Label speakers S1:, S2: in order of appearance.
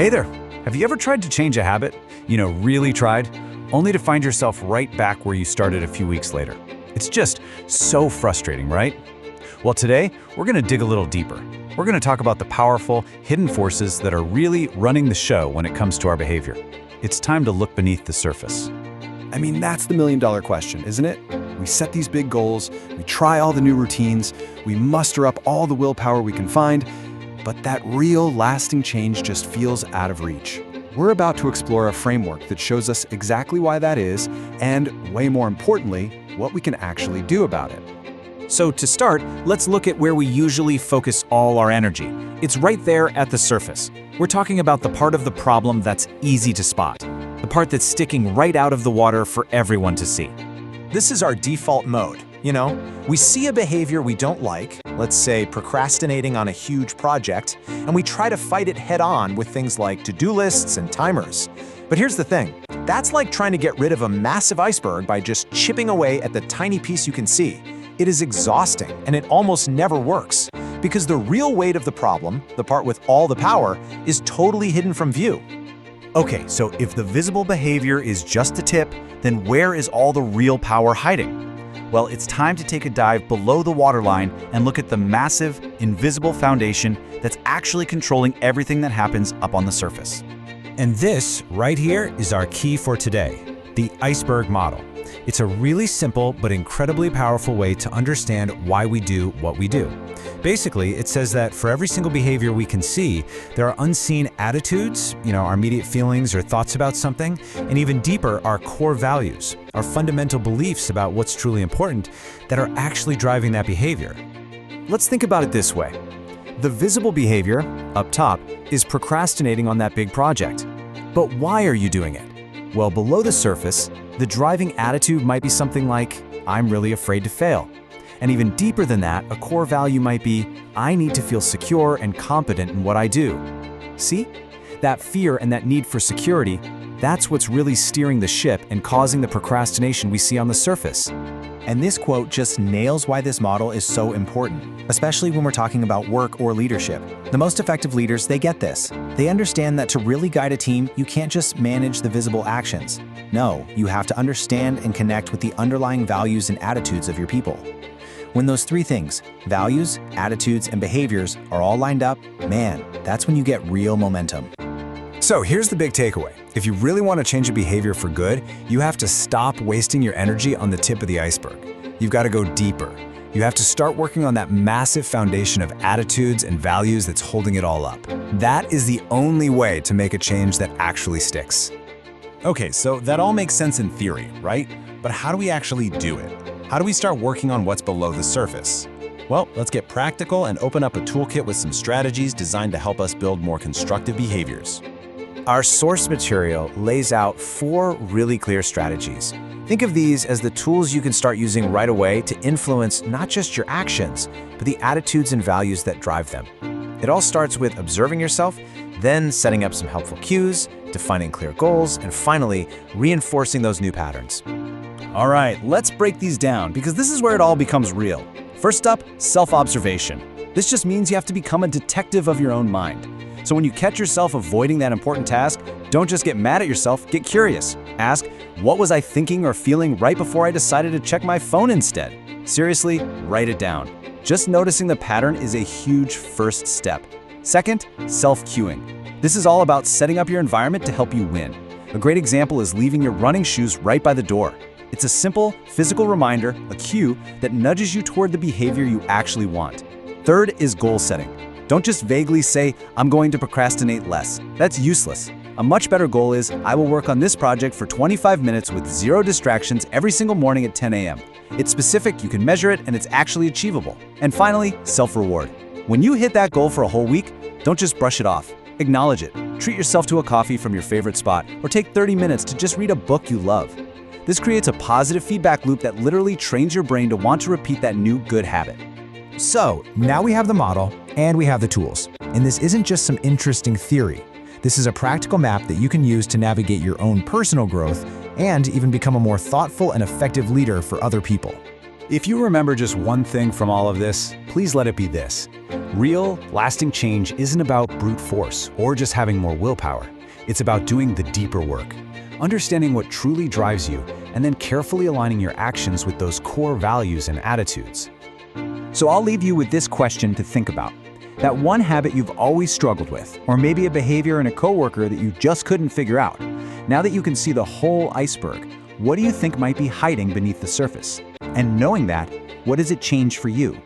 S1: Hey there! Have you ever tried to change a habit? Really tried? Only to find yourself right back where you started a few weeks later. It's just so frustrating, right? Well, today, we're going to dig a little deeper. We're going to talk about the powerful, hidden forces that are really running the show when it comes to our behavior. It's time to look beneath the surface.
S2: I mean, that's the million-dollar question, isn't it? We set these big goals, we try all the new routines, we muster up all the willpower we can find, but that real, lasting change just feels out of reach. We're about to explore a framework that shows us exactly why that is, and way more importantly, what we can actually do about it.
S3: So to start, let's look at where we usually focus all our energy. It's right there at the surface. We're talking about the part of the problem that's easy to spot, the part that's sticking right out of the water for everyone to see. This is our default mode. We see a behavior we don't like, let's say procrastinating on a huge project, and we try to fight it head-on with things like to-do lists and timers. But here's the thing, that's like trying to get rid of a massive iceberg by just chipping away at the tiny piece you can see. It is exhausting, and it almost never works, because the real weight of the problem, the part with all the power, is totally hidden from view.
S1: Okay, so if the visible behavior is just the tip, then where is all the real power hiding? Well, it's time to take a dive below the waterline and look at the massive, invisible foundation that's actually controlling everything that happens up on the surface.
S3: And this, right here, is our key for today, the iceberg model. It's a really simple but incredibly powerful way to understand why we do what we do. Basically, it says that for every single behavior we can see, there are unseen attitudes, our immediate feelings or thoughts about something, and even deeper, our core values, our fundamental beliefs about what's truly important that are actually driving that behavior.
S1: Let's think about it this way. The visible behavior, up top, is procrastinating on that big project. But why are you doing it? Well, below the surface, the driving attitude might be something like, I'm really afraid to fail. And even deeper than that, a core value might be, I need to feel secure and competent in what I do. See? That fear and that need for security, that's what's really steering the ship and causing the procrastination we see on the surface.
S4: And this quote just nails why this model is so important, especially when we're talking about work or leadership. The most effective leaders, they get this. They understand that to really guide a team, you can't just manage the visible actions. No, you have to understand and connect with the underlying values and attitudes of your people. When those three things, values, attitudes, and behaviors, are all lined up, man, that's when you get real momentum.
S1: So here's the big takeaway. If you really want to change a behavior for good, you have to stop wasting your energy on the tip of the iceberg. You've got to go deeper. You have to start working on that massive foundation of attitudes and values that's holding it all up. That is the only way to make a change that actually sticks.
S5: Okay, so that all makes sense in theory, right? But how do we actually do it? How do we start working on what's below the surface? Well, let's get practical and open up a toolkit with some strategies designed to help us build more constructive behaviors.
S1: Our source material lays out 4 really clear strategies. Think of these as the tools you can start using right away to influence not just your actions, but the attitudes and values that drive them. It all starts with observing yourself, then setting up some helpful cues, defining clear goals, and finally, reinforcing those new patterns.
S6: All right, let's break these down because this is where it all becomes real. First up, self-observation. This just means you have to become a detective of your own mind. So when you catch yourself avoiding that important task, don't just get mad at yourself, get curious. Ask, what was I thinking or feeling right before I decided to check my phone instead? Seriously, write it down. Just noticing the pattern is a huge first step. Second, self-cueing. This is all about setting up your environment to help you win. A great example is leaving your running shoes right by the door. It's a simple, physical reminder, a cue, that nudges you toward the behavior you actually want. Third is goal setting. Don't just vaguely say, I'm going to procrastinate less. That's useless. A much better goal is, I will work on this project for 25 minutes with 0 distractions every single morning at 10 a.m. It's specific, you can measure it, and it's actually achievable. And finally, self-reward. When you hit that goal for a whole week, don't just brush it off. Acknowledge it. Treat yourself to a coffee from your favorite spot, or take 30 minutes to just read a book you love. This creates a positive feedback loop that literally trains your brain to want to repeat that new good habit.
S3: So, now we have the model and we have the tools. And this isn't just some interesting theory. This is a practical map that you can use to navigate your own personal growth and even become a more thoughtful and effective leader for other people.
S1: If you remember just one thing from all of this, please let it be this. Real, lasting change isn't about brute force or just having more willpower. It's about doing the deeper work, understanding what truly drives you, and then carefully aligning your actions with those core values and attitudes.
S3: So I'll leave you with this question to think about. That one habit you've always struggled with, or maybe a behavior in a coworker that you just couldn't figure out. Now that you can see the whole iceberg, what do you think might be hiding beneath the surface? And knowing that, what does it change for you?